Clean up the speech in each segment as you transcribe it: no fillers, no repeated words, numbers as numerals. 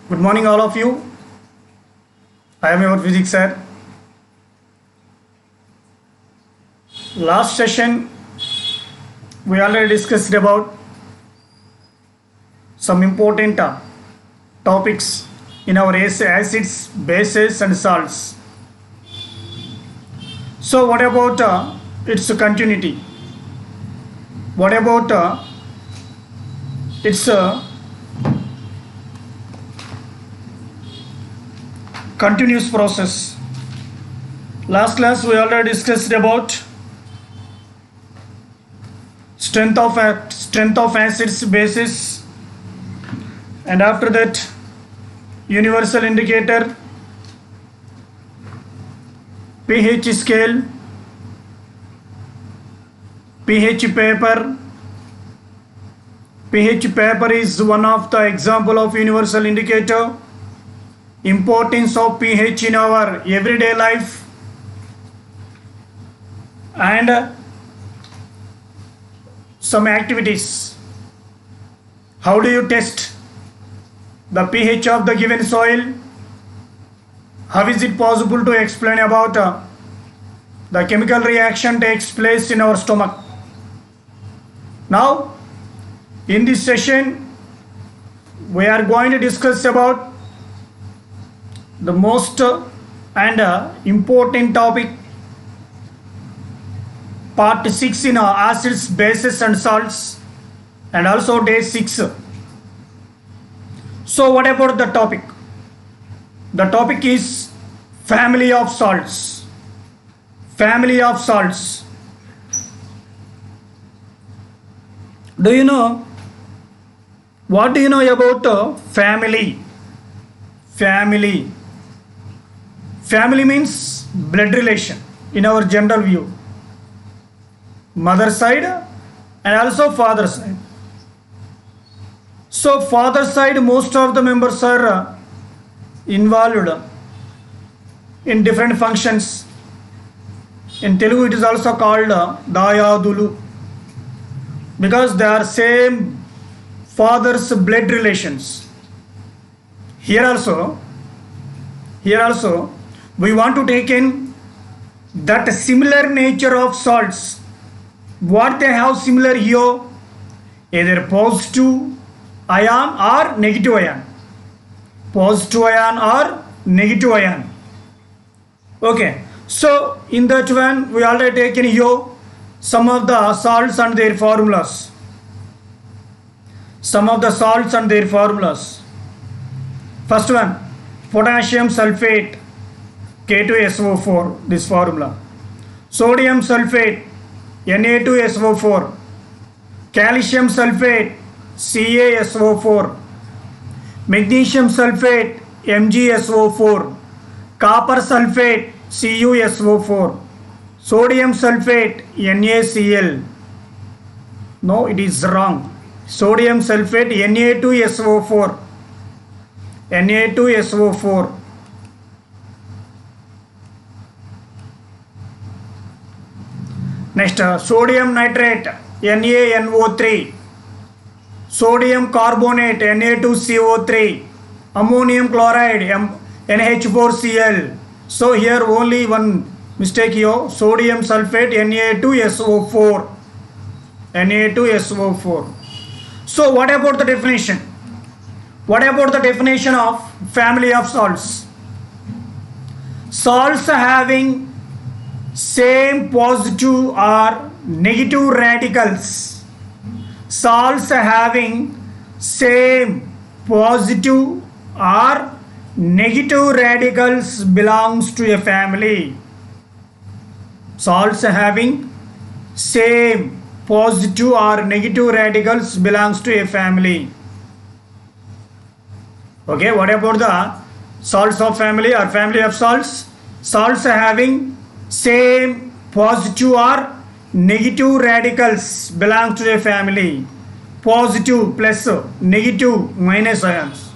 Good morning, all of you. I am your physics sir. Last session, we already discussed about some important topics in our acids, bases, and salts. So, what about its continuity? What about its continuous process? Last class we already discussed about strength of acids, bases, and after that universal indicator, pH scale, pH paper. pH paper is one of the example of universal indicator. Importance of pH in our everyday life, and some activities. How do you test the pH of the given soil? How is it possible to explain about the chemical reaction takes place in our stomach? Now, in this session, we are going to discuss about the most and important topic, part 6 in acids, bases, and salts, and also day 6. So, what about the topic? The topic is family of salts. Family of salts. Do you know? What do you know about family? Family. Family means blood relation in our general view. Mother side and also father side. So father side, most of the members are involved in different functions. In Telugu it is also called Dayadulu, because they are same father's blood relations. Here also we want to take in that similar nature of salts. What they have similar here, either positive ion or negative ion. Positive ion or negative ion. Okay, so in that one we already taken here some of the salts and their formulas. Some of the salts and their formulas. First one, potassium sulfate, K2SO4, this formula. Sodium sulfate, Na2SO4. Calcium sulfate, CaSO4. Magnesium sulfate, MgSO4. Copper sulfate, CuSO4. Sodium sulfate, NaCl. No, it is wrong. Sodium sulfate, Na2SO4. Na2SO4. Next, sodium nitrate, NaNO3. Sodium carbonate, Na2CO3. Ammonium chloride, NH4Cl. So here only one mistake here. Sodium sulfate, Na2SO4. Na2SO4. So what about the definition? What about the definition of family of salts? Salts having same positive or negative radicals. Salts having same positive or negative radicals belongs to a family. Salts having same positive or negative radicals belongs to a family. Okay, what about the salts of family or family of salts? Salts having same positive or negative radicals belong to a family. Positive plus negative minus ions.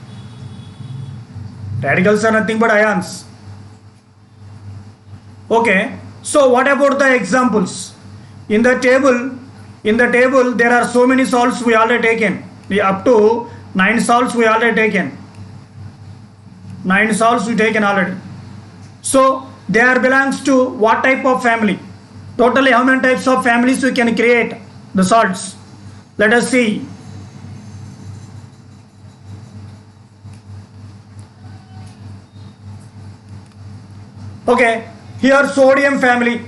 Radicals are nothing but ions. Okay, so what about the examples? In the table there are so many salts we already taken. Up to 9 salts we already taken. 9 salts we taken already. So they are belongs to what type of family? Totally how many types of families we can create the salts? Let us see. Okay, here sodium family.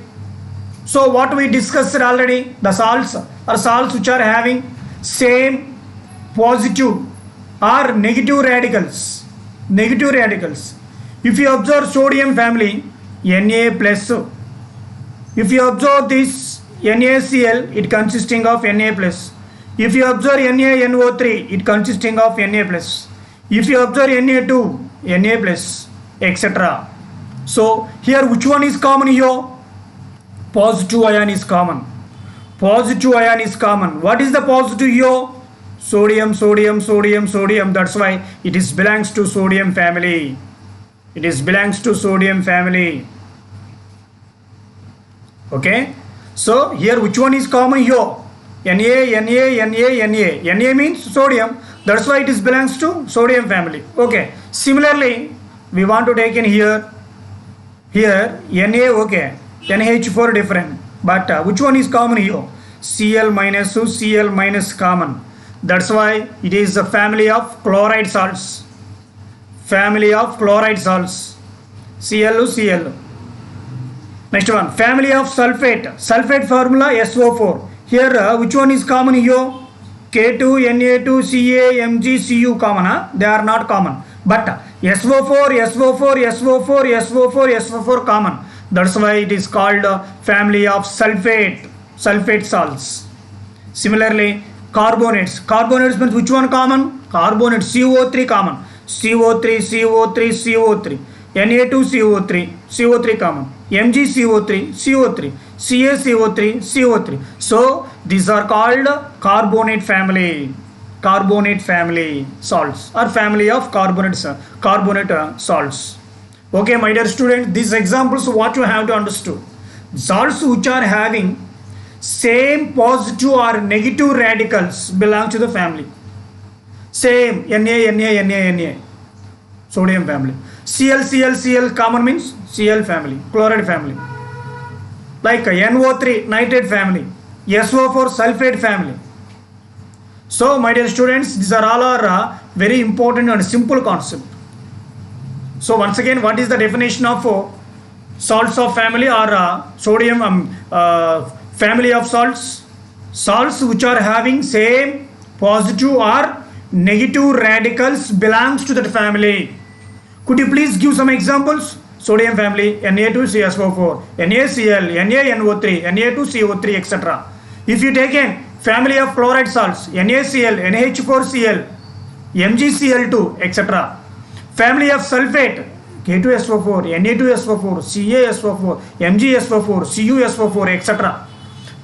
So what we discussed already, the salts are salts which are having same positive or negative radicals. Negative radicals. If you observe sodium family, Na plus. If you observe this NaCl, it consisting of Na plus. If you observe NaNO3, it consisting of Na plus. If you observe Na2, Na plus, etc. So here which one is common here? Positive ion is common. Positive ion is common. What is the positive here? Sodium, sodium, sodium, sodium. That's why it is belongs to sodium family. It is belongs to sodium family. Okay. So here which one is common here? Na, Na, Na, Na. Na means sodium. That's why it is belongs to sodium family. Okay. Similarly, we want to take in here Na. Okay. NH4 different. But which one is common here? Cl minus, Cl minus common. That's why it is a family of chloride salts. Family of chloride salts. Cl, Cl. Next one, family of sulfate. Sulfate formula SO4. Here which one is common here? K2, Na2, Ca, Mg, Cu common. They are not common. But SO4, SO4, SO4, SO4, SO4 common. That's why it is called family of sulfate. Sulfate salts. Similarly, carbonates. Carbonates means which one common? Carbonate CO3 common. CO3, CO3, CO3. Na2 CO3, CO3 common. Mg CO3, CO3. Ca CO3, CO3. So these are called carbonate family. Carbonate family salts or family of carbonate salts. Okay, my dear students, these examples what you have to understand. Salts which are having same positive or negative radicals belong to the family. Same Na, Na, Na, Na. Sodium family. Cl, Cl, Cl common means Cl family, chloride family. Like NO3 nitrate family, SO4 sulfate family. So my dear students, these are all very important and simple concept. So once again, what is the definition of salts of family or sodium family of salts? Salts which are having same positive or negative radicals belongs to that family. Could you please give some examples? Sodium family, Na2CSO4, NaCl, NaNO3, Na2CO3, etc. If you take in family of chloride salts, NaCl, NH4Cl, MgCl2, etc. Family of sulfate, K2SO4, Na2SO4, CaSO4, MgSO4, CuSO4, etc.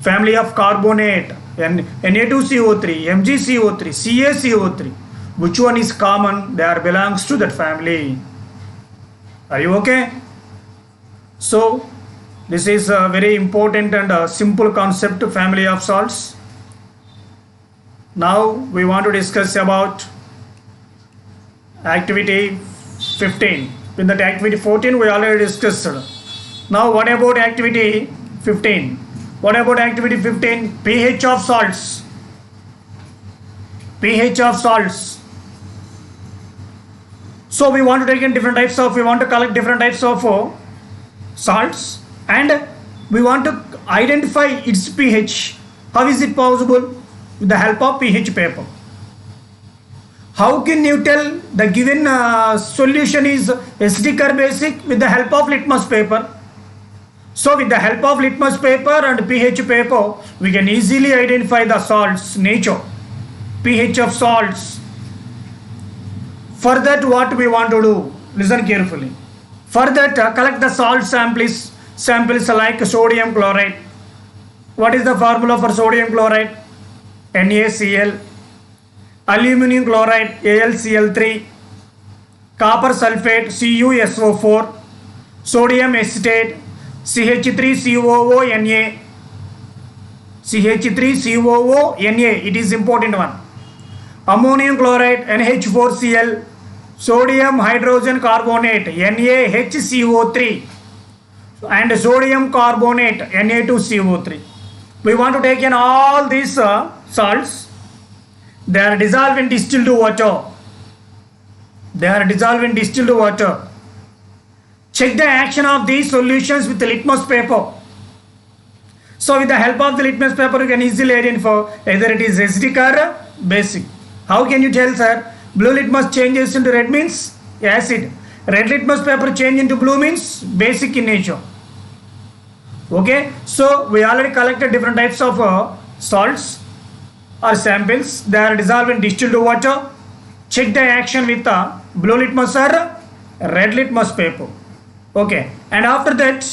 Family of carbonate, Na2CO3, MgCO3, CaCO3. Which one is common? They are belongs to that family. Are you okay? So this is a very important and simple concept, family of salts. Now we want to discuss about activity 15. In that activity 14 we already discussed. Now what about activity 15? What about activity 15? pH of salts. pH of salts. So we want to take in different types of, we want to collect different types of salts and we want to identify its pH. How is it possible? With the help of pH paper. How can you tell the given solution is acidic or basic? With the help of litmus paper. So with the help of litmus paper and pH paper, we can easily identify the salts nature, pH of salts. For that, what we want to do? Listen carefully. For that, collect the salt samples like sodium chloride. What is the formula for sodium chloride? NaCl. Aluminum chloride, AlCl3. Copper sulfate, CuSO4. Sodium acetate, CH3COONA. CH3COONA, it is important one. Ammonium chloride, NH4Cl. sodium hydrogen carbonate NaHCO3 and sodium carbonate Na2CO3. We want to take in all these salts. They are dissolved in distilled water. They are dissolved in distilled water. Check the action of these solutions with the litmus paper. So with the help of the litmus paper, you can easily identify either it is acidic or basic. How can you tell, sir? Blue litmus changes into red means acid. Red litmus paper change into blue means basic in nature. Okay, so we already collected different types of salts or samples. They are dissolved in distilled water. Check the action with the blue litmus or red litmus paper. Okay, and after that,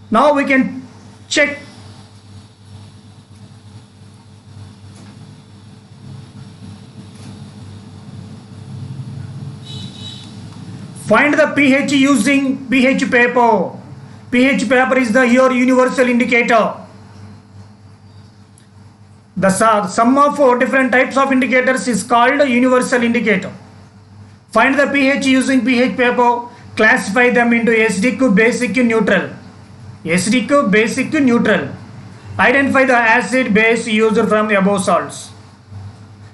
now we can check find the pH using pH paper. pH paper is the your universal indicator. The sum of different types of indicators is called a universal indicator. Find the pH using pH paper. Classify them into acidic, basic, neutral. Acidic, basic, neutral. Identify the acid base used from the above salts.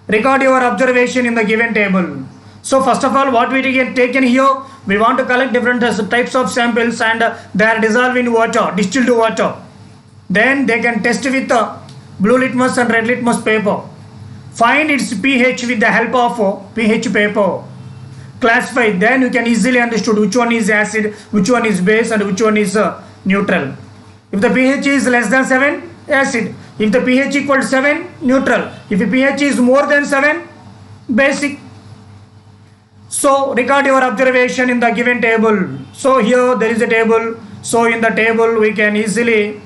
Record your observation in the given table. So first of all, what we get taken here, we want to collect different types of samples and they are dissolved in water, distilled water. Then they can test with the blue litmus and red litmus paper. Find its pH with the help of pH paper. Classify, then you can easily understood which one is acid, which one is base and which one is neutral. If the pH is less than 7, acid. If the pH equal to 7, neutral. If the pH is more than 7, basic. So record your observation in the given table. So here there is a table. So in the table we can easily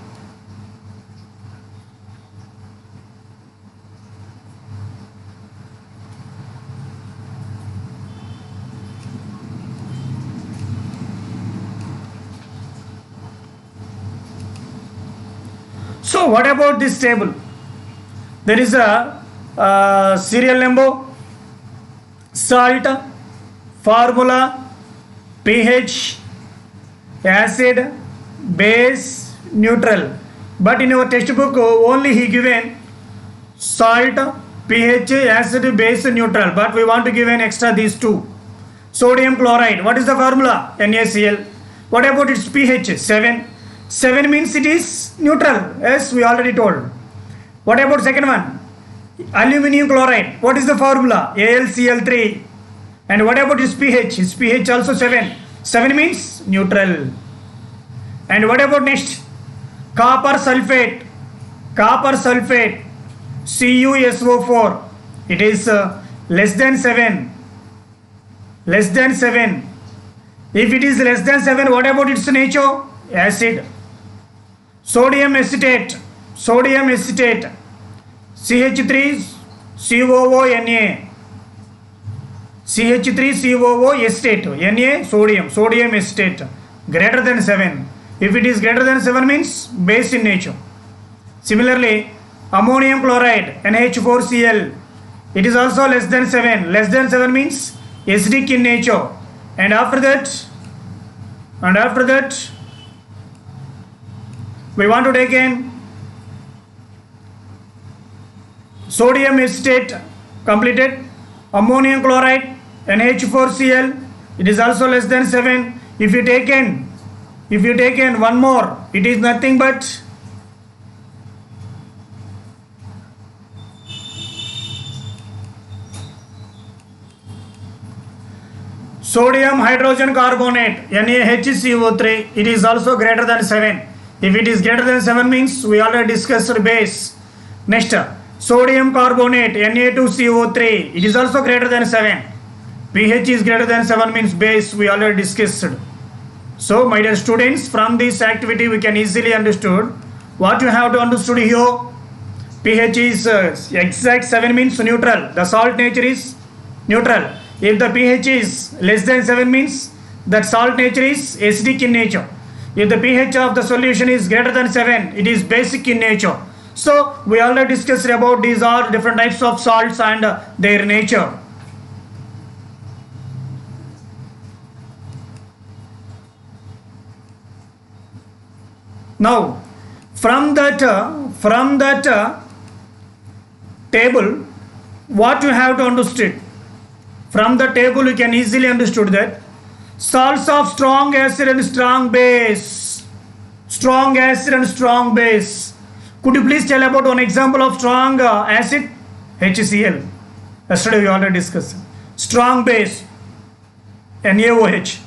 So what about this table? There is a serial number, salt, formula, pH, acid, base, neutral. But in our textbook only he given salt, pH, acid, base, neutral. But we want to give an extra these two. Sodium chloride. What is the formula? NaCl. What about its pH? 7. 7 means it is neutral, as we already told. What about second one? Aluminium chloride. What is the formula? AlCl3. And what about its pH? Its pH also 7. 7 means neutral. And what about next? Copper sulfate. Copper sulfate. CuSO4. It is less than 7. Less than 7. If it is less than 7, what about its nature? Acid. Sodium acetate. Sodium acetate. CH3COO Na. CH3COO acetate. Na sodium. Sodium acetate. Greater than 7. If it is greater than 7 means base in nature. Similarly, ammonium chloride NH4Cl. It is also less than 7. Less than 7 means acidic in nature. And after that, we want to take in sodium acetate completed, ammonium chloride NH4Cl. It is also less than 7. If you take in one more, it is nothing but sodium hydrogen carbonate NaHCO3. It is also greater than 7. If it is greater than 7 means we already discussed base. Next, sodium carbonate Na2CO3. It is also greater than 7. pH is greater than 7 means base, we already discussed. So my dear students, from this activity we can easily understood what you have to understood here. pH is exact 7 means neutral. The salt nature is neutral. If the pH is less than 7 means that salt nature is acidic in nature. If the pH of the solution is greater than 7, it is basic in nature. So we already discussed about these are different types of salts and their nature. Now, from that table, what you have to understand? From the table, you can easily understood that salts of strong acid and strong base. Strong acid and strong base. Could you please tell about one example of strong acid? HCl. Yesterday we already discussed. Strong base, NaOH.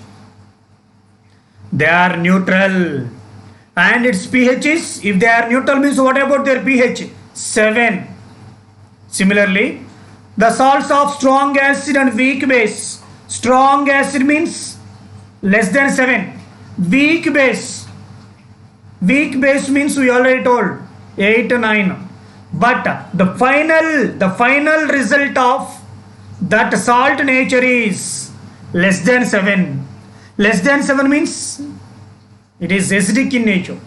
They are neutral. And its pH is, if they are neutral means what about their pH? 7. Similarly, the salts of strong acid and weak base. Strong acid means less than 7. Weak base means we already told 8 to 9. But the final result of that salt nature is less than 7. Less than 7 means it is acidic in nature.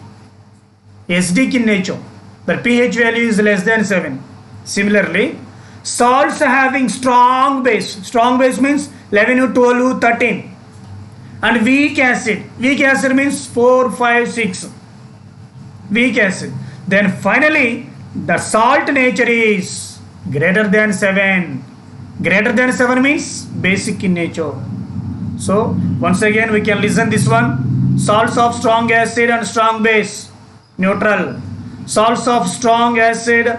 Acidic in nature. The pH value is less than 7. Similarly, salts having strong base means 11, 12, 13. And weak acid means 4, 5, 6. Weak acid. Then finally, the salt nature is greater than 7. Greater than 7 means basic in nature. So, once again we can listen this one. Salts of strong acid and strong base, neutral. Salts of strong acid,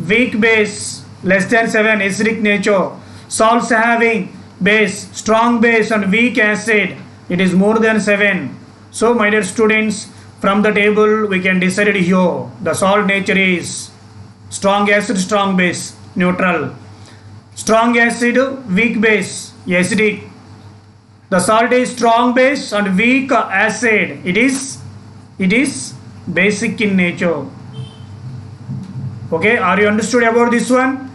weak base, less than 7, acidic nature. Salts having base, strong base and weak acid, it is more than 7. So, my dear students, from the table we can decide here. The salt nature is strong acid, strong base, neutral. Strong acid, weak base, acidic. The salt is strong base and weak acid. It is basic in nature. Okay, are you understood about this one?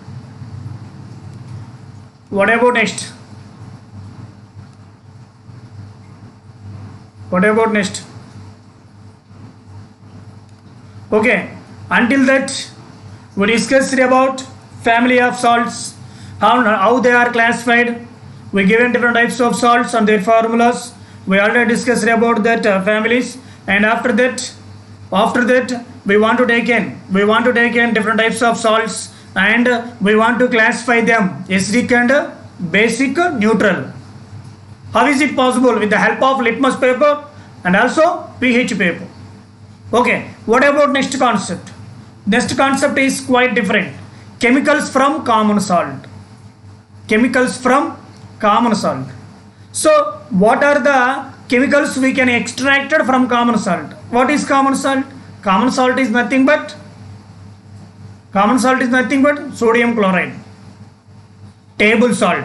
What about next? What about next? Okay, until that we discussed about family of salts, how they are classified. We given different types of salts and their formulas. We already discussed about that families, and after that we want to take in different types of salts, and we want to classify them acidic and basic, neutral. How is it possible? With the help of litmus paper and also pH paper. Okay, what about next concept? Next concept is quite different. Chemicals from common salt. Chemicals from common salt. So, what are the chemicals we can extract from common salt? What is common salt? Common salt is nothing but sodium chloride, table salt.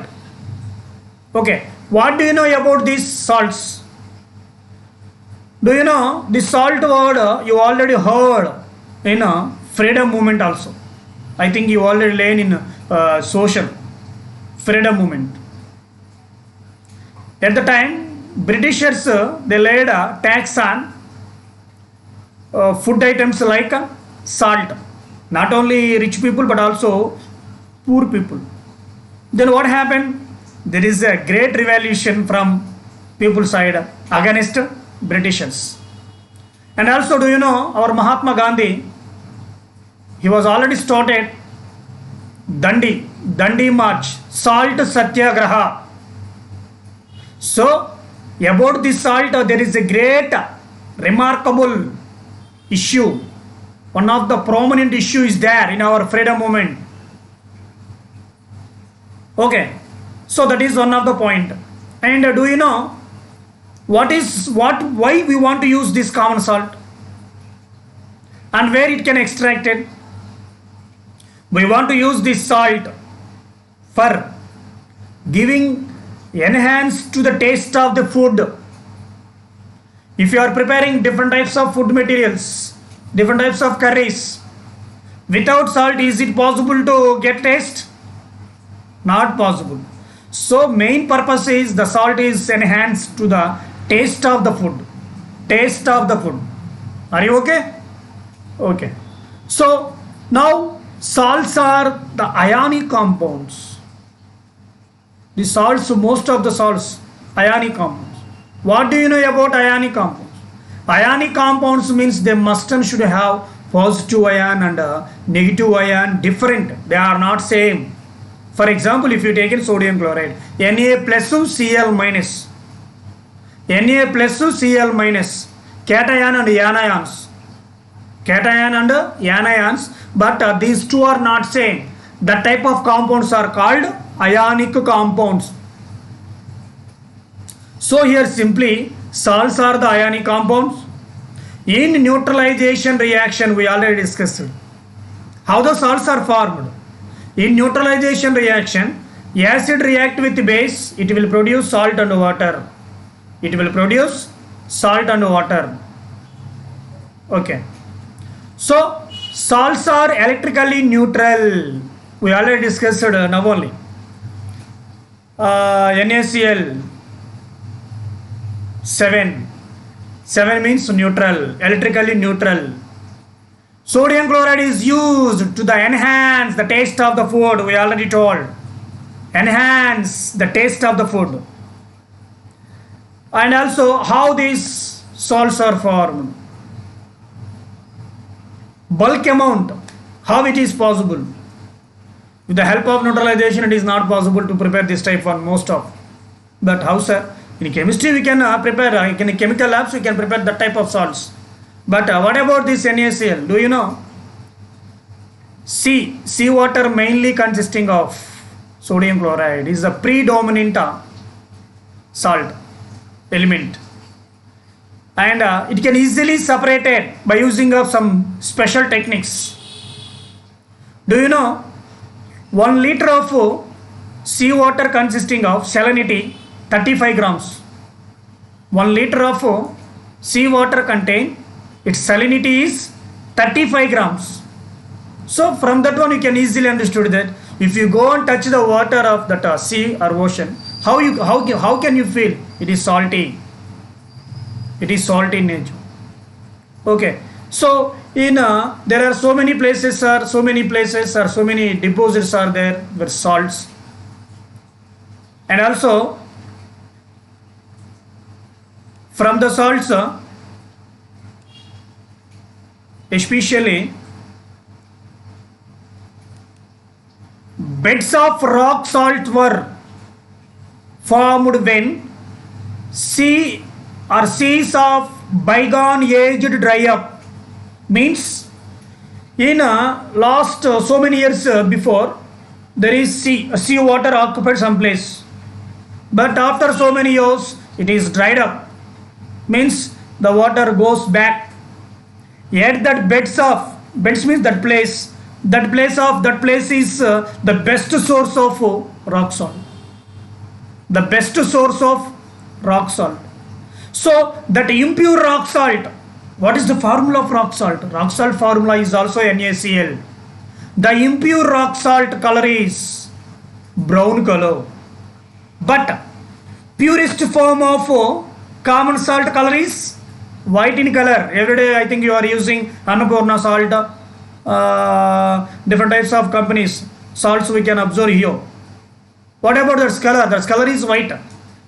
Okay, what do you know about these salts? Do you know the salt word you already heard in freedom movement also? I think you already learned in social freedom movement. At the time, Britishers they laid a tax on food items like salt. Not only rich people but also poor people. Then what happened? There is a great revolution from people side against Britishers. And also, do you know our Mahatma Gandhi? He was already started Dandi March, Salt Satyagraha. So, about this salt, there is a great, remarkable issue. One of the prominent issue is there in our freedom movement. Okay, so that is one of the point. And do you know why we want to use this common salt and where it can extract it? We want to use this salt for giving enhance to the taste of the food. If you are preparing different types of food materials, different types of curries, without salt, is it possible to get taste? Not possible. So main purpose is the salt is enhanced to the taste of the food. Taste of the food. Are you okay? Okay. So now salts are the ionic compounds. The salts, most of the salts, ionic compounds. What do you know about ionic compounds? Ionic compounds means they must and should have positive ion and negative ion different. They are not same. For example, if you take in sodium chloride, Na plus Cl minus, Na plus Cl minus, cation and anions, cation and anions, but these two are not same. That type of compounds are called ionic compounds. So here simply salts are the ionic compounds. In neutralization reaction we already discussed how the salts are formed. In neutralization reaction, acid react with base, it will produce salt and water. It will produce salt and water. Okay. So salts are electrically neutral. We already discussed now only. NaCl 7 means neutral, electrically neutral. Sodium chloride is used to enhance the taste of the food. We already told, enhance the taste of the food. And also how these salts are formed, bulk amount, how it is possible. With the help of neutralization it is not possible to prepare this type for most of. But how, sir? In chemistry we can prepare, in chemical labs we can prepare that type of salts. But what about this NaCl? Do you know? Sea water mainly consisting of sodium chloride is the predominant salt element. And it can easily separated by using of some special techniques. Do you know 1 liter of sea water consisting of salinity 35 grams. 1 liter of sea water contain its salinity is 35 grams. So from that one you can easily understood that if you go and touch the water of that sea or ocean, how can you feel? It is salty. It is salty in nature. Okay. So in there are so many places or so many deposits are there with salts. And also from the salts, especially beds of rock salt were formed when sea or seas of bygone age dry up. Means in last so many years before there is sea water occupied some place, but after so many years it is dried up. Means the water goes back. Yet that beds means that place is the best source of rock salt. The best source of rock salt. So that impure rock salt, what is the formula of rock salt? Rock salt formula is also NaCl. The impure rock salt color is brown color, but purest form of common salt color is white in color. Every day I think you are using Annapurna salt, different types of companies salts we can observe here. What about that color? That color is white,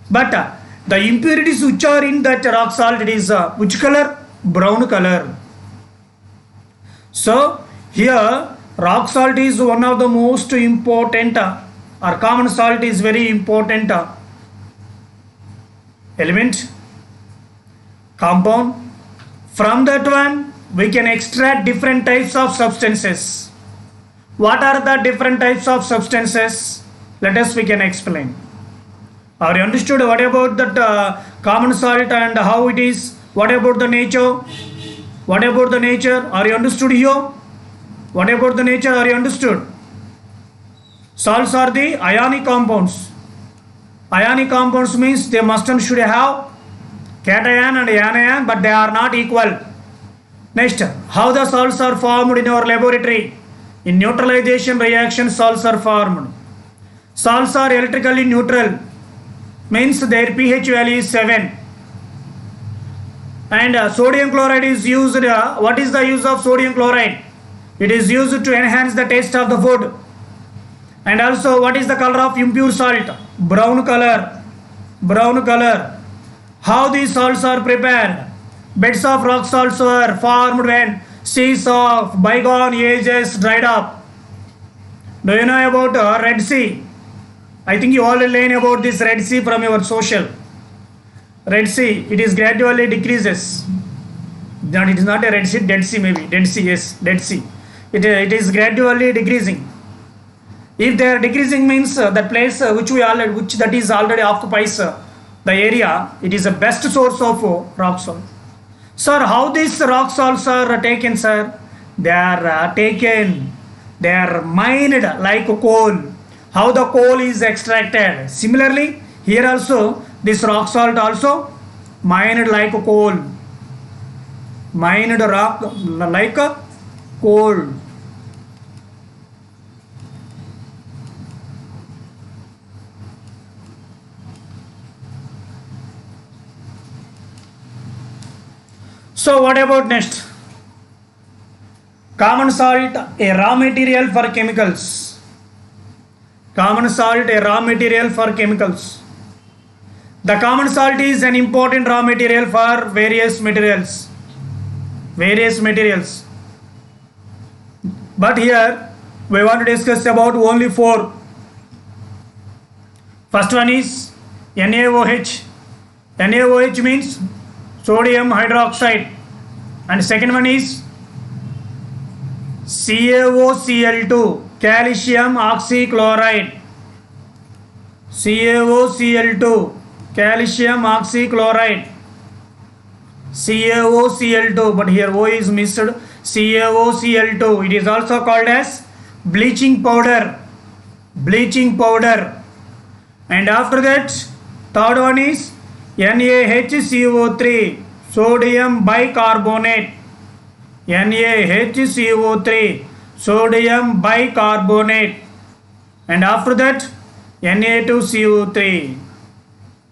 but the impurities which are in that rock salt, it is which color? Brown color. So here rock salt is one of the most important or common salt is very important element, compound. From that one we can extract different types of substances. What are the different types of substances? Let us we can explain. Are you understood what about that common salt and how it is? What about the nature? What about the nature? Are you understood here? What about the nature? Are you understood? Salts are the ionic compounds. Ionic compounds means they must and should have cation and anion, but they are not equal. Next, how the salts are formed in our laboratory? In neutralization reaction, salts are formed. Salts are electrically neutral, means their pH value is 7. And sodium chloride is used. What is the use of sodium chloride? It is used to enhance the taste of the food. And also, what is the color of impure salt? Brown color. Brown color. How these salts are prepared? Beds of rock salts were formed when seas of bygone ages dried up. Do you know about Red Sea? I think you all learn about this Red Sea from your social. Red Sea, it is gradually decreases. That it is not a Red Sea, Dead Sea maybe. Dead Sea, yes, Dead Sea. It is gradually decreasing. If they are decreasing means that place which that is already occupies the area, it is the best source of rock salt. Sir, how these rock salts are taken, sir? They are taken, they are mined like coal. How the coal is extracted? Similarly, here also this rock salt also mined like coal. Mined rock like coal. So what about next? Common salt, a raw material for chemicals. Common salt, a raw material for chemicals. The common salt is an important raw material for various materials. Various materials. But here we want to discuss about only 4. First one is NaOH. NaOH means sodium hydroxide. And second one is CaOCl2, calcium oxychloride. CaOCl2, calcium oxychloride. CaOCl2, but here O is missed. CaOCl2, it is also called as bleaching powder. Bleaching powder. And after that, third one is NaHCO3, sodium bicarbonate. NaHCO3, sodium bicarbonate. And after that, Na2CO3.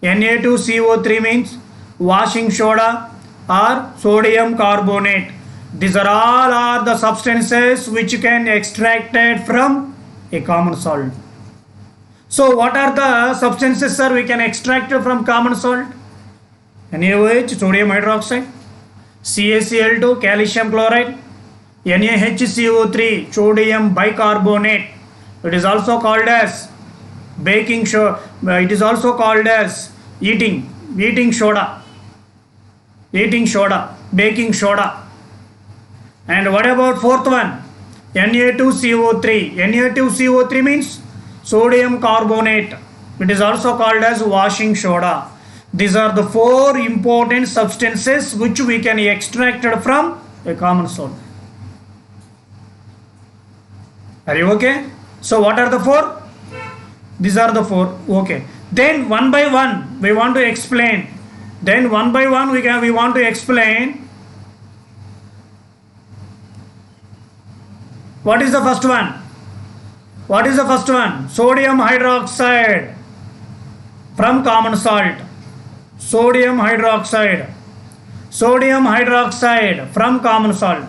Na2CO3 means washing soda or sodium carbonate. These are all the substances which can extracted from a common salt. So what are the substances, sir, we can extract from common salt? NaOH, sodium hydroxide. CaCl2, calcium chloride. NaHCO3, sodium bicarbonate. It is also called as baking soda. It is also called as eating soda. Eating soda, baking soda. And what about fourth one? Na2CO3. Na2CO3 means sodium carbonate. It is also called as washing soda. These are the 4 important substances which we can extract from a common salt. Are you okay? So what are the 4? These are the 4. Okay. Then one by one we want to explain. Then one by one we want to explain. What is the first one? What is the first one? Sodium hydroxide from common salt. Sodium hydroxide. Sodium hydroxide from common salt.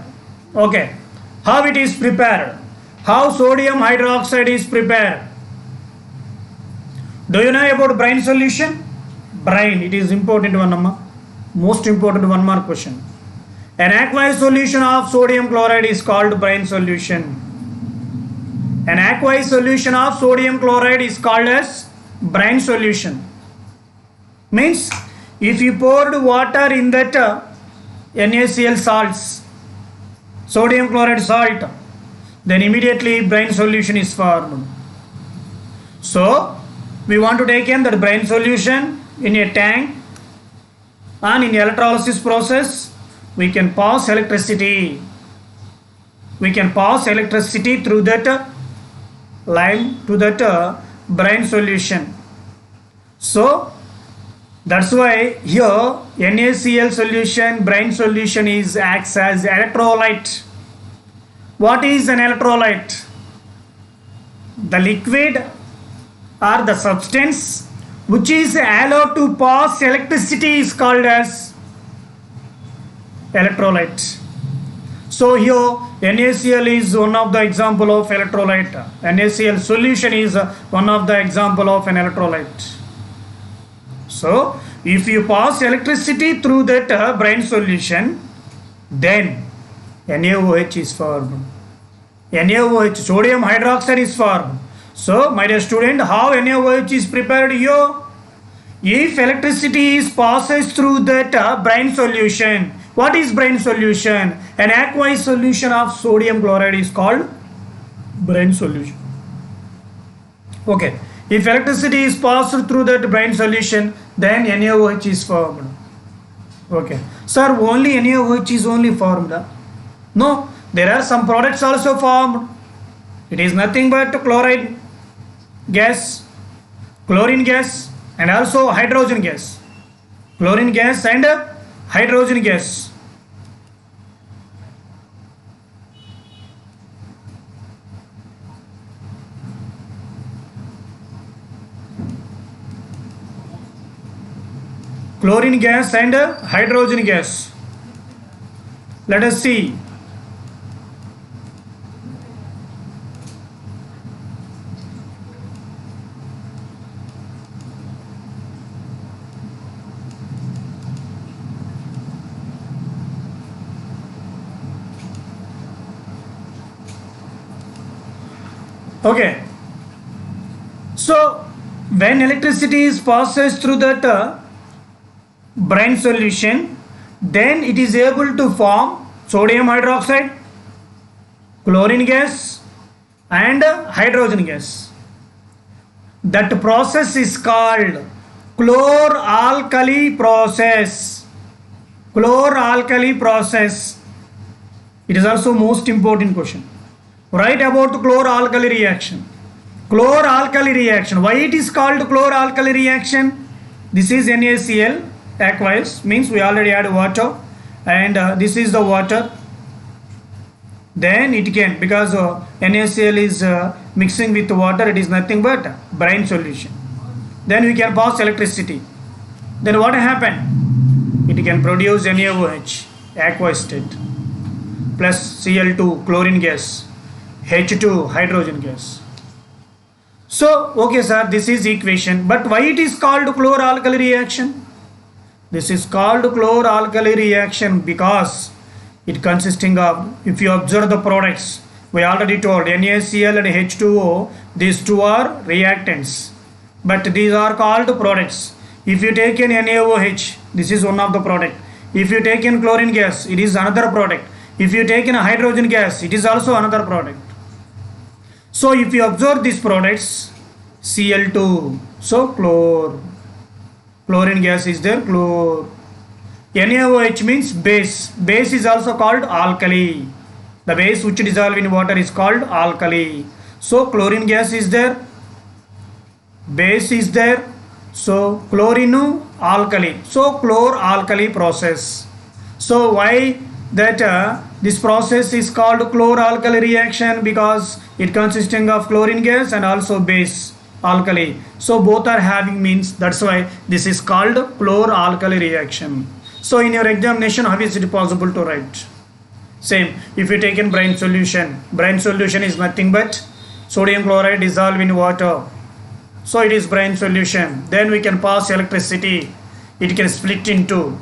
Okay. How it is prepared? How sodium hydroxide is prepared? Do you know about brine solution? Brine, it is important one, most important one more question. An aqueous solution of sodium chloride is called brine solution. An aqueous solution of sodium chloride is called as brine solution. Means if you poured water in that NaCl salts, sodium chloride salt, then immediately brine solution is formed. So we want to take in that brine solution in a tank, and in electrolysis process we can pass electricity. We can pass electricity through that line to that brine solution. So that's why here NaCl solution, brine solution acts as electrolyte. What is an electrolyte? The liquid or the substance which is allowed to pass electricity is called as electrolyte. So here NaCl is one of the example of electrolyte. NaCl solution is one of the example of an electrolyte. So if you pass electricity through that brine solution, then NaOH is formed. NaOH, sodium hydroxide is formed. So, my dear student, how NaOH is prepared here? If electricity is passes through that brine solution, what is brine solution? An aqueous solution of sodium chloride is called brine solution. Okay, if electricity is passed through that brine solution, then NaOH is formed. Okay, sir, only NaOH is only formed. No, there are some products also formed. It is nothing but chloride gas, chlorine gas, and also hydrogen gas. Chlorine gas and hydrogen gas. Chlorine gas and hydrogen gas. Let us see. Okay, so when electricity is passes through that brine solution, then it is able to form sodium hydroxide, chlorine gas, and hydrogen gas. That process is called chlor-alkali process. Chlor-alkali process. It is also most important question. Write about the chlor-alkali reaction. Chlor-alkali reaction. Why it is called chlor-alkali reaction? This is NaCl, aqueous, means we already add water, and this is the water. Then it can, because NaCl is mixing with water, it is nothing but brine solution. Then we can pass electricity. Then what happened? It can produce NaOH, aqueous state, plus Cl2, chlorine gas, H2, hydrogen gas. So, okay sir, this is equation. But why it is called chlor-alkali reaction? This is called chlor-alkali reaction because it consisting of, if you observe the products, we already told NaCl and H2O, these two are reactants. But these are called products. If you take an NaOH, this is one of the product. If you take in chlorine gas, it is another product. If you take in a hydrogen gas, it is also another product. So if you observe these products, Cl2, so chlorine gas is there, chlor. NaOH means base. Base is also called alkali. The base which dissolve in water is called alkali. So chlorine gas is there, base is there, so chlorine alkali. So chlor-alkali process. So why that this process is called chlor-alkali reaction? Because it consisting of chlorine gas and also base alkali. So both are having means, that's why this is called chlor-alkali reaction. So in your examination, how is it possible to write? Same, if you take in brine solution is nothing but sodium chloride dissolved in water. So it is brine solution. Then we can pass electricity. It can split into,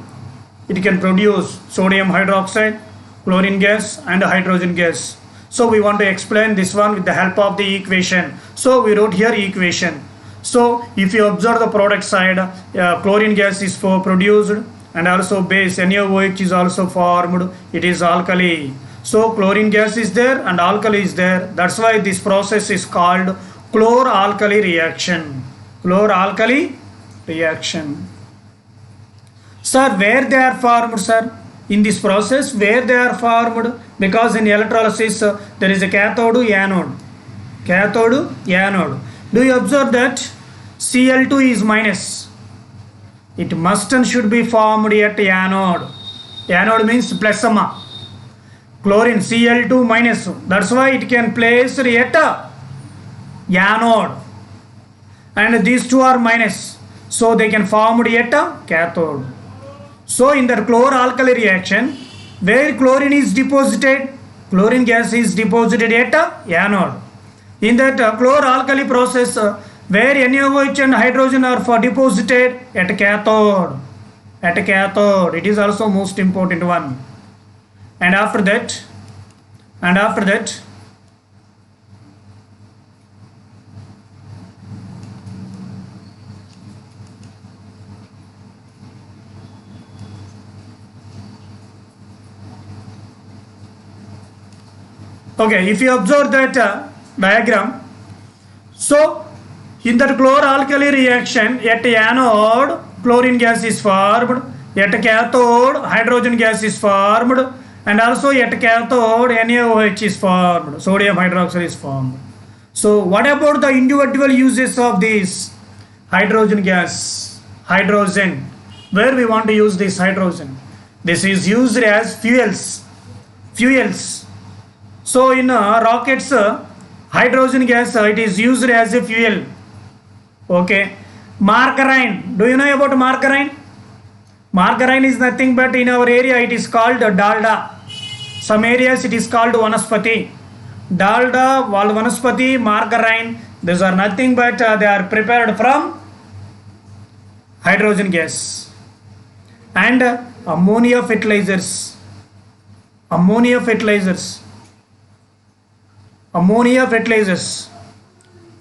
it can produce sodium hydroxide, chlorine gas and hydrogen gas. So we want to explain this one with the help of the equation. So we wrote here equation. So if you observe the product side, chlorine gas is produced, and also base NaOH is also formed. It is alkali. So chlorine gas is there and alkali is there. That's why this process is called chlor-alkali reaction. Chlor-alkali reaction. Sir, where they are formed, sir? In this process, where they are formed? Because in electrolysis, there is a cathode, anode. Cathode, anode. Do you observe that Cl2 is minus? It must and should be formed at anode. Anode means plus summa. Chlorine Cl2 minus. That's why it can place at anode. And these two are minus. So they can form at cathode. So in the chlor-alkali reaction, where chlorine is deposited, chlorine gas is deposited at anode. In that chlor-alkali process, where NaOH and hydrogen are for deposited at cathode. At cathode, it is also most important one. And after that, okay, if you observe that diagram, so in that chloralkali reaction, at anode chlorine gas is formed, at cathode hydrogen gas is formed, and also at cathode NaOH is formed, sodium hydroxide is formed. So what about the individual uses of this hydrogen gas? Hydrogen, where we want to use this hydrogen? This is used as fuels. So in rockets, hydrogen gas, it is used as a fuel. Okay. Margarine. Do you know about margarine? Margarine is nothing but in our area it is called dalda. Some areas it is called vanaspati. Dalda, vanaspati, margarine. These are nothing but they are prepared from hydrogen gas. And ammonia fertilizers. Ammonia fertilizers.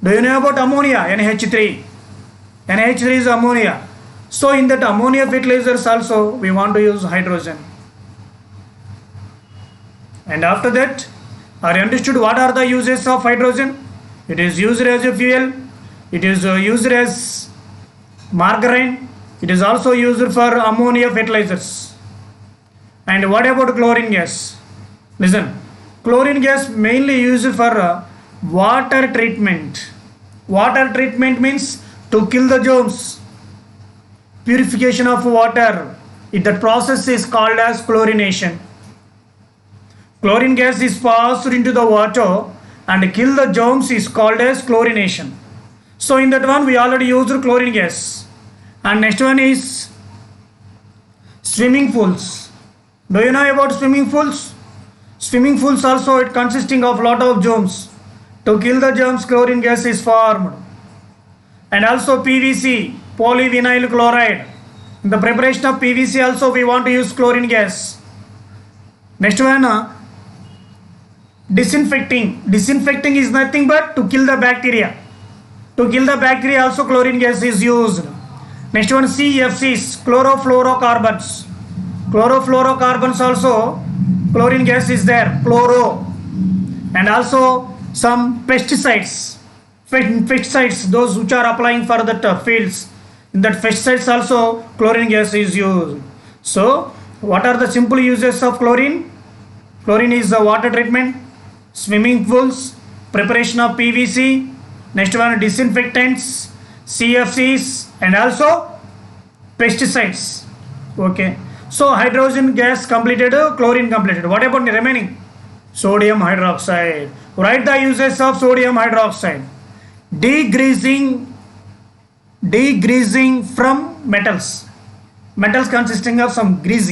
Do you know about ammonia? NH3. NH3 is ammonia. So in that ammonia fertilizers also we want to use hydrogen. And after that, are you understood what are the uses of hydrogen? It is used as a fuel. It is used as margarine. It is also used for ammonia fertilizers. And what about chlorine gas? Listen, chlorine gas mainly used for water treatment. Water treatment means to kill the germs. Purification of water. That process is called as chlorination. Chlorine gas is passed into the water and kill the germs is called as chlorination. So in that one we already used chlorine gas. And next one is swimming pools. Do you know about swimming pools? Swimming pools also it consisting of lot of germs. To kill the germs, chlorine gas is formed. And also PVC, polyvinyl chloride. In the preparation of PVC also we want to use chlorine gas. Next one, disinfecting. Disinfecting is nothing but to kill the bacteria. To kill the bacteria also chlorine gas is used. Next one, CFCs, chlorofluorocarbons. Chlorofluorocarbons also chlorine gas is there, chloro. And also some pesticides, those which are applying for that fields. In that pesticides also chlorine gas is used. So what are the simple uses of chlorine? Chlorine is the water treatment, swimming pools, preparation of PVC, next one disinfectants, CFCs, and also pesticides. Okay. So hydrogen gas completed, chlorine completed. What about the remaining? Sodium hydroxide. Write the uses of sodium hydroxide. Degreasing from metals. Metals consisting of some grease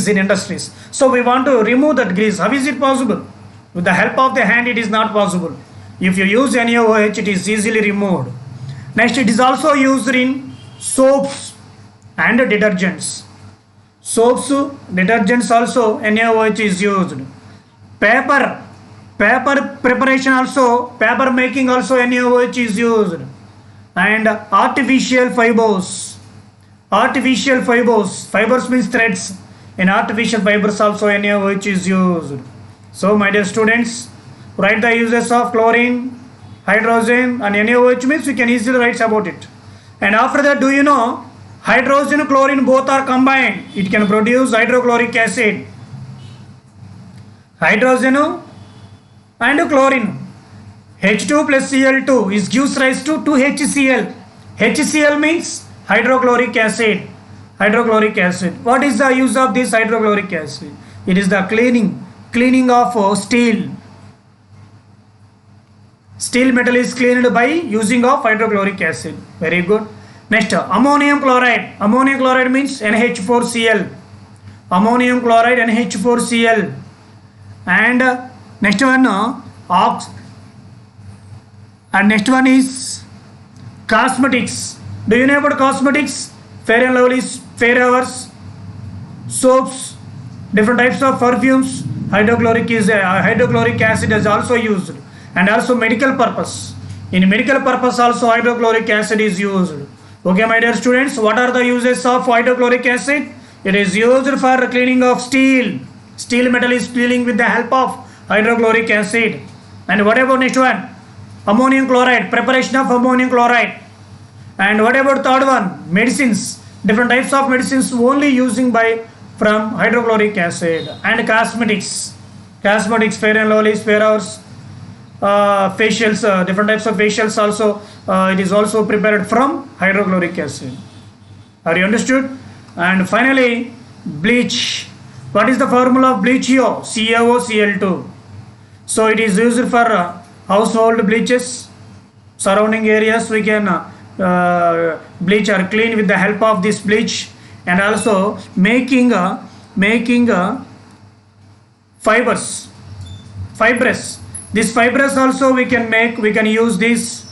in industries. So we want to remove that grease. How is it possible? With the help of the hand it is not possible. If you use NaOH it is easily removed. Next, it is also used in soaps and detergents. Soaps, detergents also NaOH is used. Paper preparation also, paper making also NaOH is used. And artificial fibers. Fibers means threads. In artificial fibers also NaOH is used. So my dear students, write the uses of chlorine, hydrogen and NaOH means we can easily write about it. And after that, do you know hydrogen and chlorine both are combined, it can produce hydrochloric acid. Hydrogen and chlorine, H2 plus Cl2 is gives rise to 2HCl. HCl means hydrochloric acid. What is the use of this hydrochloric acid? It is the cleaning of steel. Steel metal is cleaned by using of hydrochloric acid. Very good. Next, ammonium chloride. Ammonium chloride means NH4Cl. Ammonium chloride NH4Cl. And next one is Cosmetics. Do you know about cosmetics? Fair and Lovely's, Fair Hours, soaps, different types of perfumes. Hydrochloric acid is also used, and also medical purpose. In medical purpose also hydrochloric acid is used. Okay, my dear students, what are the uses of hydrochloric acid? It is used for cleaning of steel. Steel metal is cleaning with the help of hydrochloric acid. And what about next one? Ammonium chloride, preparation of ammonium chloride. And what about third one? Medicines, different types of medicines only using from hydrochloric acid. And cosmetics, Fair and Lovely's, Fair Hours, facials, different types of facials also, it is also prepared from hydrochloric acid. Are you understood? And finally, bleach. What is the formula of bleach here? CaOCl2. So it is used for household bleaches. Surrounding areas we can bleach or clean with the help of this bleach, and also making fibrous. This fibrous also we can use this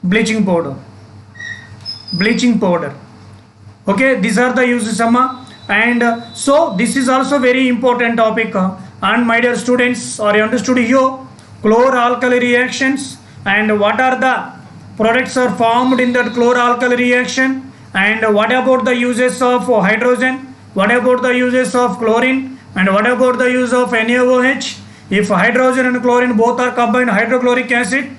bleaching powder. Okay, these are the uses, and so this is also very important topic. And my dear students, are you understood here? Chlor-alkali reactions, and what are the products are formed in that chlor-alkali reaction, and what about the uses of hydrogen, what about the uses of chlorine, and what about the use of NaOH if hydrogen and chlorine both are combined hydrochloric acid,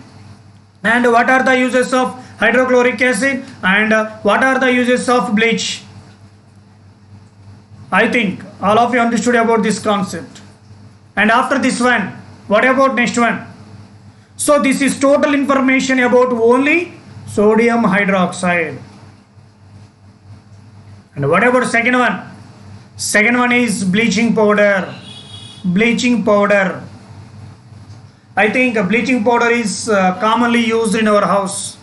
and what are the uses of hydrochloric acid, and what are the uses of bleach. I think all of you understood about this concept. And after this one, what about next one? So this is total information about only sodium hydroxide. And what about second one? Second one is bleaching powder. I think bleaching powder is commonly used in our house,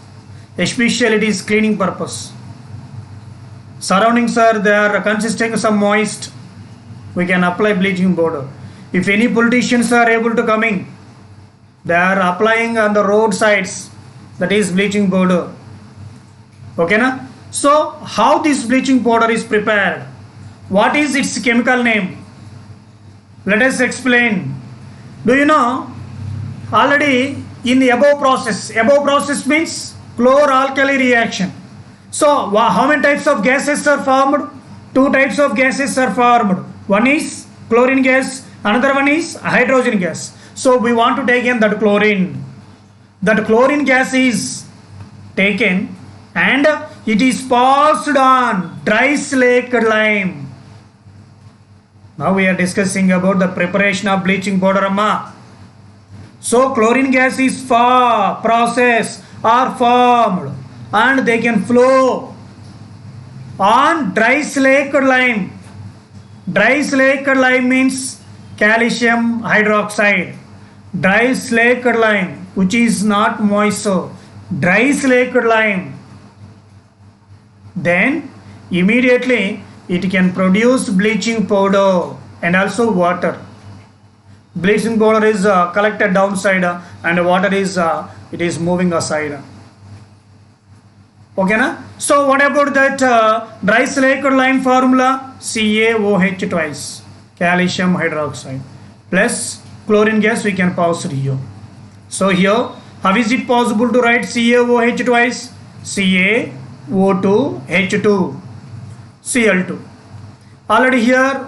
especially it is cleaning purpose. Surroundings are there consisting some moist, we can apply bleaching powder. If any politicians are able to come in, they are applying on the roadsides, that is bleaching powder. Okay na? So how this bleaching powder is prepared? What is its chemical name? Let us explain. Do you know? Already in the above process means chlor-alkali reaction. So how many types of gases are formed? Two types of gases are formed. One is chlorine gas, another one is hydrogen gas. So we want to take in that chlorine. That chlorine gas is taken and it is passed on dry slaked lime. Now we are discussing about the preparation of bleaching powder, amma. So chlorine gas is processed or formed and they can flow on dry slaked lime. Dry slaked lime means calcium hydroxide. Dry slaked lime, which is not moist, so dry slaked lime. Then immediately it can produce bleaching powder and also water. Bleaching powder is collected downside and water is it is moving aside. Okay na? So what about that dry slaked lime formula? CaOH twice, calcium hydroxide, plus chlorine gas we can pass it here. So here, how is it possible to write CaOH twice? CaO2 H2 Cl2. Already here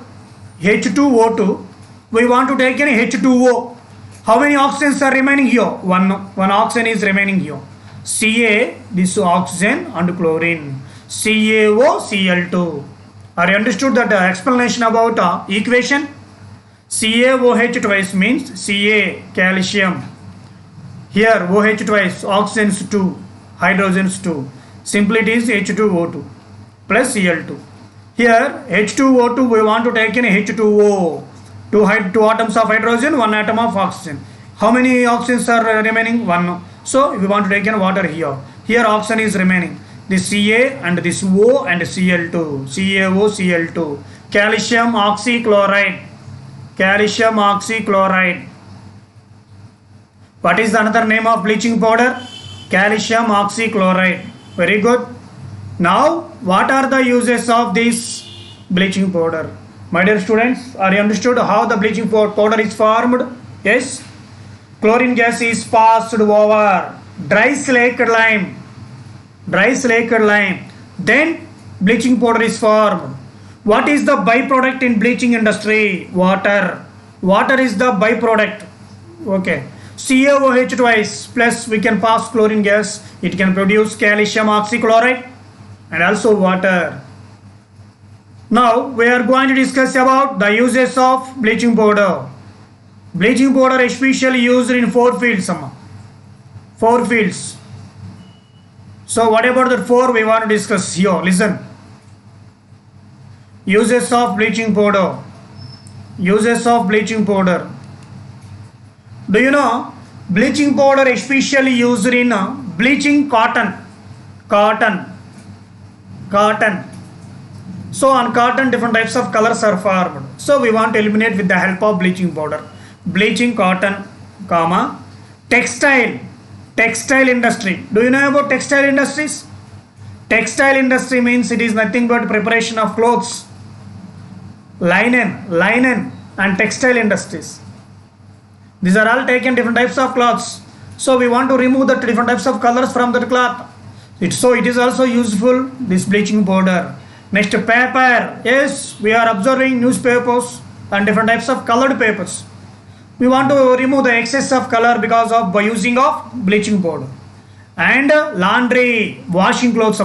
H2O2, we want to take an H2O. How many oxygens are remaining here? One oxygen is remaining here. Ca, this oxygen and chlorine. CaOCl2. Are you understood that explanation about equation? CaOH twice means Ca calcium. Here OH twice, oxygens 2, hydrogens 2. Simply it is H2O2 plus Cl2. Here H2O2 we want to take in H2O. Two atoms of hydrogen, one atom of oxygen. How many oxygens are remaining? One. So we want to take in water here. Here oxygen is remaining. This Ca and this O and Cl2. CaOCl2. Calcium oxychloride. Calcium oxychloride. What is the another name of bleaching powder? calcium oxychloride. Very good. Now, what are the uses of this bleaching powder? My dear students, are you understood how the bleaching powder is formed? Yes. Chlorine gas is passed over dry slaked lime. Then bleaching powder is formed. What is the byproduct in bleaching industry? Water. Water is the byproduct. Okay. CaOH twice plus we can pass chlorine gas. It can produce calcium oxychloride and also water. Now we are going to discuss about the uses of bleaching powder. Bleaching powder especially used in 4 fields. 4 fields. So what about the 4 we want to discuss here? Listen. Uses of bleaching powder. Uses of bleaching powder. Do you know bleaching powder especially used in bleaching cotton? Cotton. So on cotton different types of colors are formed. So we want to eliminate with the help of bleaching powder. Bleaching cotton, comma, textile industry. Do you know about textile industries? Textile industry means it is nothing but preparation of clothes. Linen and textile industries. These are all taken different types of cloths. So we want to remove the different types of colors from that cloth. So it is also useful, this bleaching powder. Next, paper. Yes, we are observing newspapers and different types of colored papers. We want to remove the excess of color because of by using of bleaching powder. And laundry, washing clothes.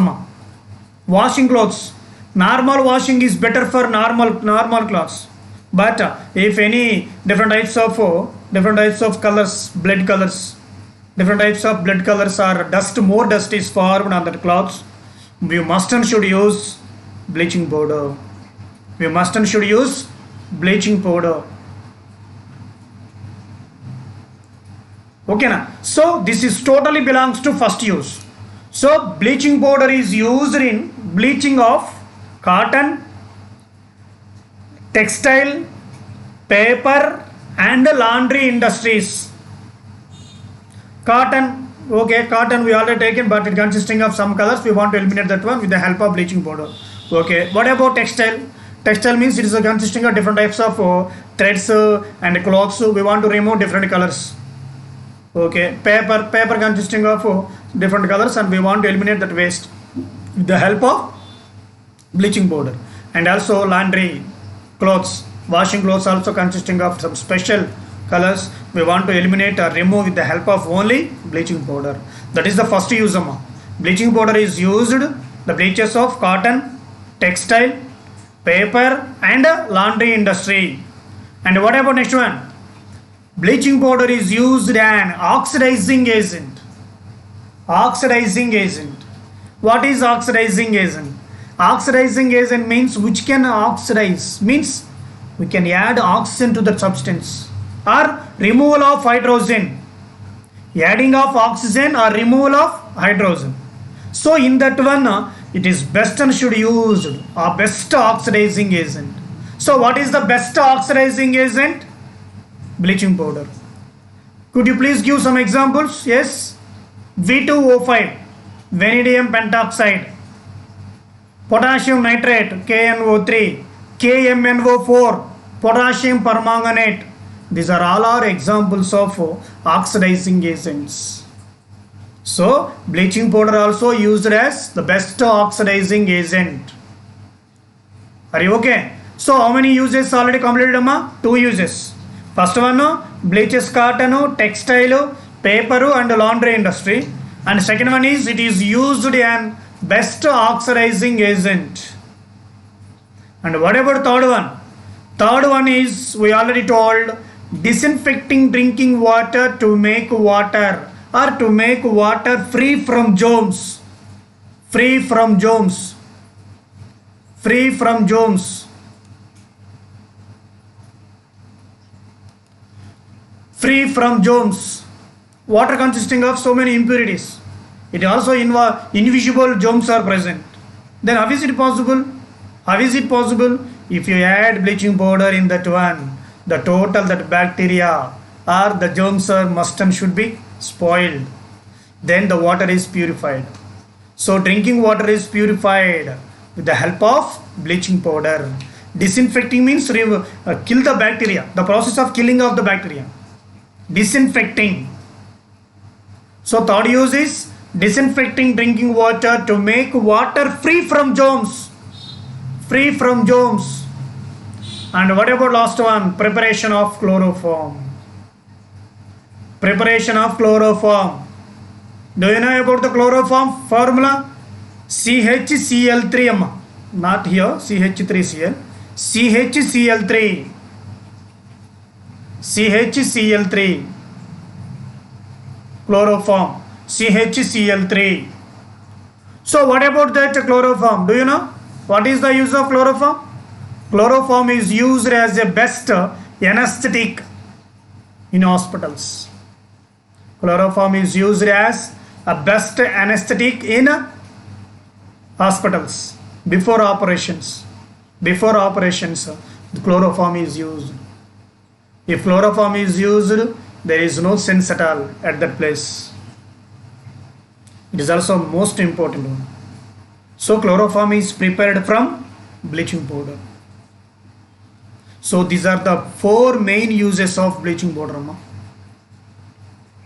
Washing clothes. Normal washing is better for normal clothes. But if any different types of colors, blood colors, different types of blood colors or dust, more dust is formed on the clothes, we must and should use bleaching powder. We must and should use bleaching powder. Okay na? So this is totally belongs to first use. So bleaching powder is used in bleaching of cotton, textile, paper and laundry industries. Cotton, okay, cotton we already taken, but it consisting of some colors. We want to eliminate that one with the help of bleaching powder. Okay, what about textile? Textile means it is consisting of different types of threads and cloths. We want to remove different colors. Okay, paper consisting of different colors, and we want to eliminate that waste with the help of bleaching powder. And also laundry, clothes, washing clothes also consisting of some special colors. We want to eliminate or remove with the help of only bleaching powder. That is the first use. Bleaching powder is used the bleaches of cotton, textile, paper and laundry industry. And what about next one? Bleaching powder is used an oxidizing agent. Oxidizing agent. What is oxidizing agent? Oxidizing agent means which can oxidize, means we can add oxygen to the substance, or removal of hydrogen, adding of oxygen or removal of hydrogen. So in that one it is best and should use a best oxidizing agent. So what is the best oxidizing agent? Bleaching powder. Could you please give some examples? Yes. V2O5, vanadium pentoxide, potassium nitrate, KNO3, KMNO4, potassium permanganate. These are all our examples of oxidizing agents. So bleaching powder also used as the best oxidizing agent. Are you okay? So how many uses already completed, Amma? 2 uses. First one, bleaches cotton, textile, paper and laundry industry. And second one is it is used in best oxidizing agent. And what about third one? Third one is we already told disinfecting drinking water to make water or to make water free from germs. Free from germs. Free from germs. Free from germs. Water consisting of so many impurities. It also invisible germs are present. Then how is it possible? How is it possible? If you add bleaching powder in that one, the total that bacteria or the germs are must and should be spoiled. then the water is purified. So drinking water is purified with the help of bleaching powder. Disinfecting means kill the bacteria, the process of killing of the bacteria. Disinfecting. So third use is disinfecting drinking water to make water free from germs. Free from germs. And what about last one? Preparation of chloroform. Preparation of chloroform. Do you know about the chloroform formula? CHCl3, not here, CH3Cl. CHCl3. CHCl3. Chloroform. CHCl3. So what about that chloroform? Do you know? What is the use of chloroform? Chloroform is used as a best anesthetic in hospitals. Chloroform is used as a best anesthetic in hospitals before operations. Before operations, the chloroform is used. If chloroform is used, there is no sense at all at that place. It is also most important one. So chloroform is prepared from bleaching powder. So these are the 4 main uses of bleaching powder.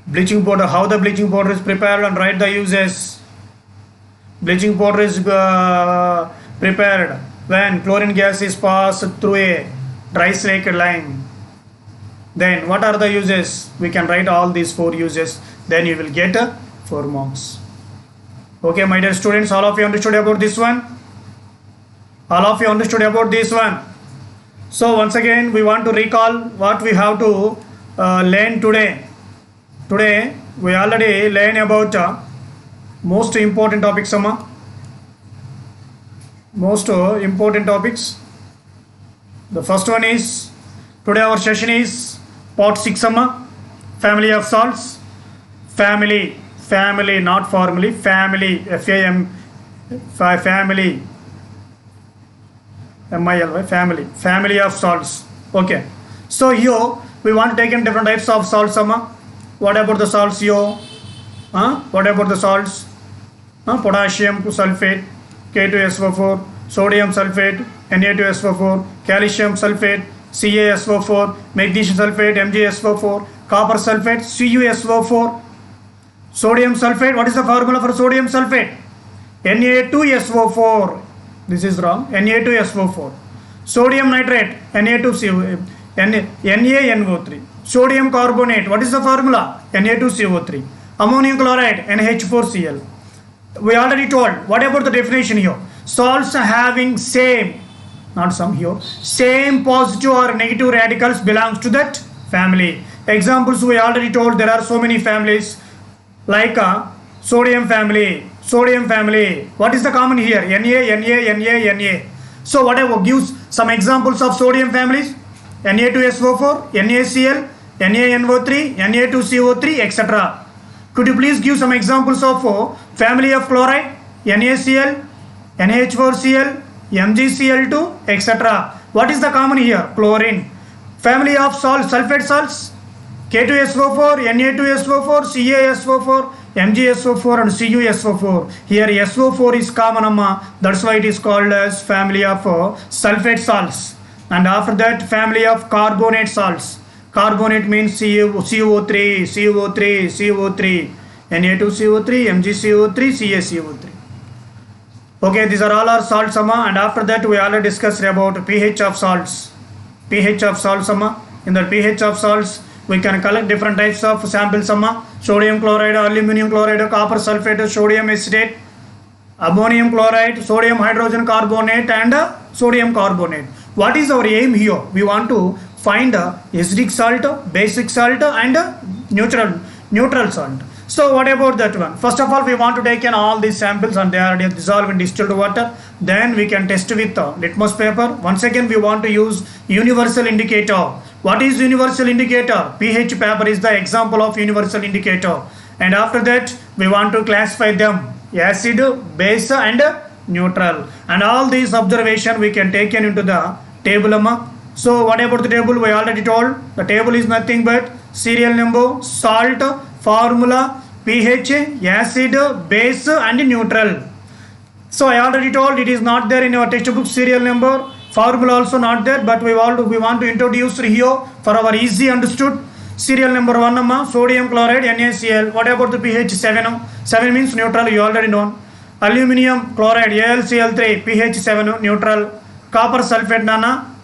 Bleaching powder, how the bleaching powder is prepared, and write the uses. Bleaching powder is prepared when chlorine gas is passed through a dry slaked lime. Then what are the uses? We can write all these 4 uses. Then you will get 4 marks. Okay, my dear students, all of you understood about this one? All of you understood about this one? So once again, we want to recall what we have to learn today. Today, we already learned about most important topics. Most important topics. The first one is, today our session is part 6, family of salts. Family, not formally, family, family, MILY, family of salts. Okay. So here we want to take in different types of salts. What about the salts here? What about the salts? Potassium sulfate, K2SO4, sodium sulfate, Na2SO4, calcium sulfate, CaSO4, magnesium sulfate, MgSO4, copper sulfate, CuSO4, sodium sulfate. What is the formula for sodium sulfate? Na2SO4. This is wrong. Na2SO4. Sodium nitrate, NaNO3. Sodium carbonate. What is the formula? Na2CO3. Ammonium chloride, NH4Cl. We already told. What about the definition here? Salts having same, not some here, same positive or negative radicals belongs to that family. Examples we already told. There are so many families like sodium family. What is the common here? Na. So whatever gives some examples of sodium families: Na2SO4, NaCl, NaNO3, Na2CO3, etc. Could you please give some examples of family of chloride? NaCl, NH4Cl, MgCl2, etc. What is the common here? Chlorine. Family of salts, sulfate salts: K2SO4, Na2SO4, CaSO4, MgSO4 and CuSO4. Here SO4 is common, that's why it is called as family of sulfate salts. And after that, family of carbonate salts. Carbonate means CO3, Na2CO3, MgCO3, CaCO3. Okay, these are all our salts, and after that we already discussed about pH of salts. pH of salts, in the pH of salts we can collect different types of samples, sodium chloride, aluminum chloride, copper sulfate, sodium acetate, ammonium chloride, sodium hydrogen carbonate, and sodium carbonate. What is our aim here? We want to find acidic salt, basic salt, and neutral salt. So what about that one? First of all, we want to take in all these samples and they are dissolved in distilled water. Then we can test with litmus paper. Once again, we want to use universal indicator. What is universal indicator? pH paper is the example of universal indicator. And after that, we want to classify them: acid, base, and neutral. And all these observation we can take into the table. So what about the table? We already told. The table is nothing but serial number, salt, formula, pH, acid, base and neutral. So I already told it is not there in our textbook serial number, formula also not there, but we want to introduce here for our easy understood. Serial number 1 amma, sodium chloride NaCl. What about the pH? 7. 7 means neutral, you already know. Aluminium chloride AlCl3, pH 7, neutral. Copper sulfate nana,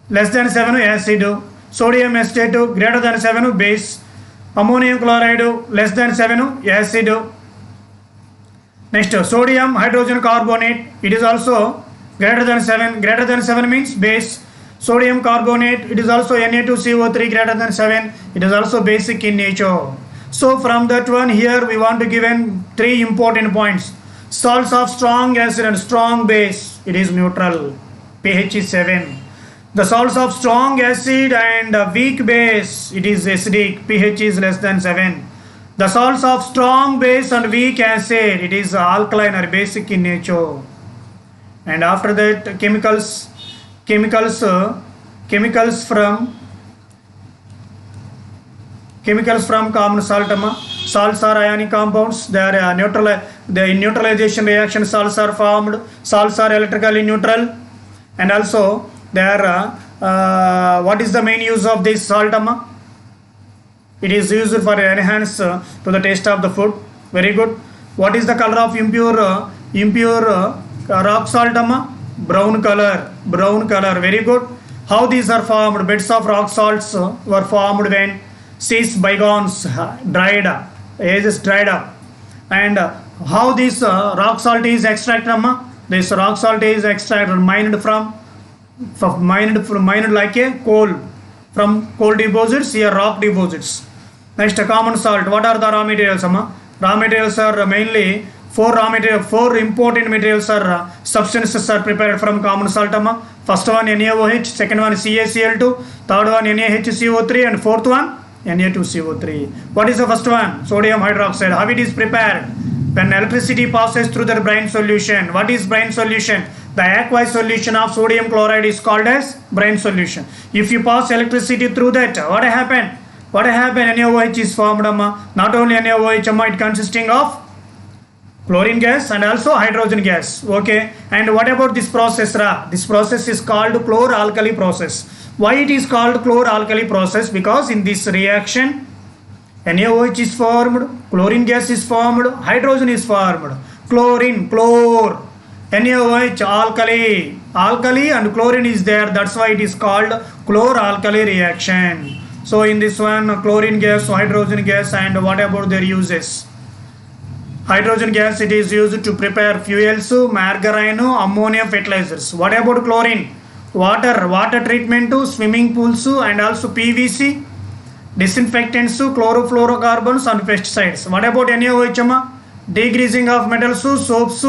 less than 7, acid. Sodium acetate greater than 7, base. Ammonium chloride less than 7, acid. Next, sodium hydrogen carbonate, it is also greater than 7. Greater than 7 means base. Sodium carbonate, it is also Na2CO3 greater than 7. It is also basic in nature. So from that one here we want to give in 3 important points. Salts of strong acid and strong base, it is neutral, pH is 7. The salts of strong acid and weak base, it is acidic, pH is less than 7. The salts of strong base and weak acid, it is alkaline or basic in nature. And after that, chemicals from common salt. Salts are ionic compounds. They are in neutralization reaction salts are formed. Salts are electrically neutral, and also they are what is the main use of this salt? It is used for enhance to the taste of the food. Very good. What is the color of impure rock salt? Brown color. Very good. How these are formed? Beds of rock salts were formed when seas bygones ages dried up. And how this rock salt is extracted? This rock salt is extracted, mined like a coal, from coal deposits, here rock deposits. Next, common salt. What are the raw materials? Raw materials are mainly four important materials are substances are prepared from common salt. First one NaOH, second one CaCl2, third one NaHCO3, and fourth one Na2CO3. What is the first one? Sodium hydroxide. How it is prepared? When electricity passes through the brine solution. What is brine solution? The aqueous solution of sodium chloride is called as brine solution. If you pass electricity through that, what happened? NaOH is formed. Not only NaOH, it consisting of chlorine gas and also hydrogen gas. Okay. And what about this process? This process is called chlor-alkali process. Why it is called chlor-alkali process? Because in this reaction, NaOH is formed, chlorine gas is formed, hydrogen is formed. Chlor, NaOH, alkali and chlorine is there. That's why it is called chlor-alkali reaction. So in this one, chlorine gas, hydrogen gas, and what about their uses? Hydrogen gas, it is used to prepare fuels, margarine, ammonia, fertilizers. What about chlorine? Water treatment, swimming pools, and also PVC, disinfectants, chlorofluorocarbons, and pesticides. What about NaOH? Degreasing of metals, soaps,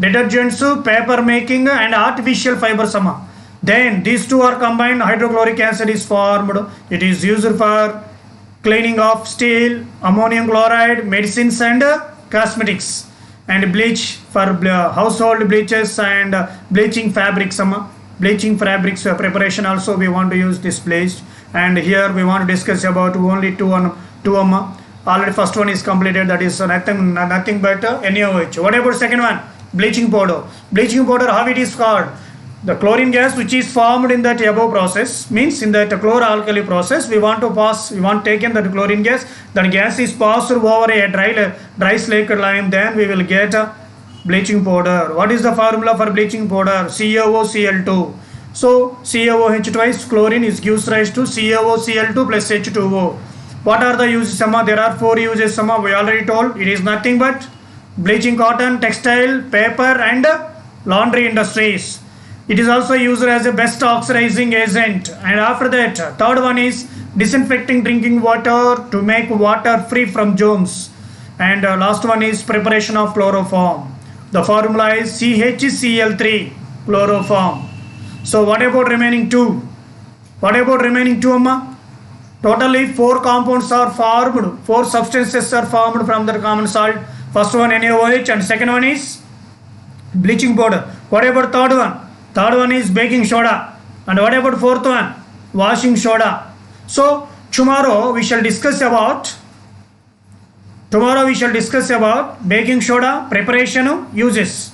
detergents, paper making, and artificial fibers. Then these two are combined, hydrochloric acid is formed. It is used for cleaning of steel, ammonium chloride, medicines, and cosmetics, and bleach for household bleaches and bleaching fabrics. Bleaching fabrics preparation also we want to use this bleach. And here we want to discuss about only two. Already first one is completed, that is nothing but NaOH. What about second one? Bleaching powder. How it is called? The chlorine gas which is formed in that above process, means in that chlor-alkali process, we want taken that chlorine gas, that gas is passed over a dry slaked lime, then we will get bleaching powder. What is the formula for bleaching powder? CaOCl2. So CaOH twice chlorine gives rise to CaOCl2 plus H2O. What are the uses? There are 4 uses. We already told. It is nothing but bleaching cotton, textile, paper, and laundry industries. It is also used as a best oxidizing agent. And after that, third one is disinfecting drinking water to make water free from germs. And last one is preparation of chloroform. The formula is CHCl3, chloroform. So what about remaining 2? Totally 4 compounds are formed, 4 substances are formed from the common salt. First one NaOH, and second one is bleaching powder. What about third one? Third one is baking soda. And what about fourth one? Washing soda. So tomorrow we shall discuss about Tomorrow we shall discuss about baking soda preparation uses.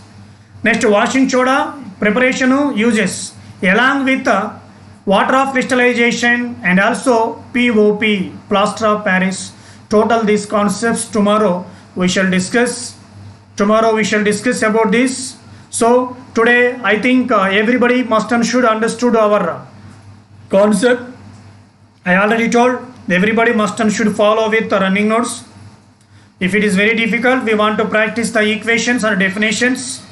Next, washing soda preparation uses along with water of crystallization and also POP, plaster of Paris. Total these concepts tomorrow we shall discuss. Tomorrow we shall discuss about this. So today I think everybody must and should understood our concept. I already told everybody must and should follow with the running notes. If it is very difficult, we want to practice the equations and definitions,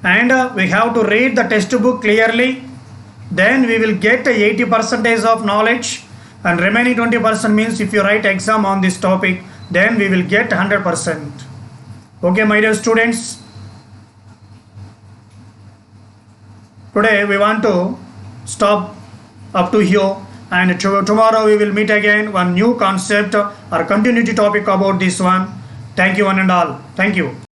and we have to read the textbook clearly. Then we will get 80% of knowledge, and remaining 20% means if you write exam on this topic, then we will get 100%. Okay, my dear students, today we want to stop up to here, and tomorrow we will meet again one new concept or continuity topic about this one. Thank you one and all. Thank you.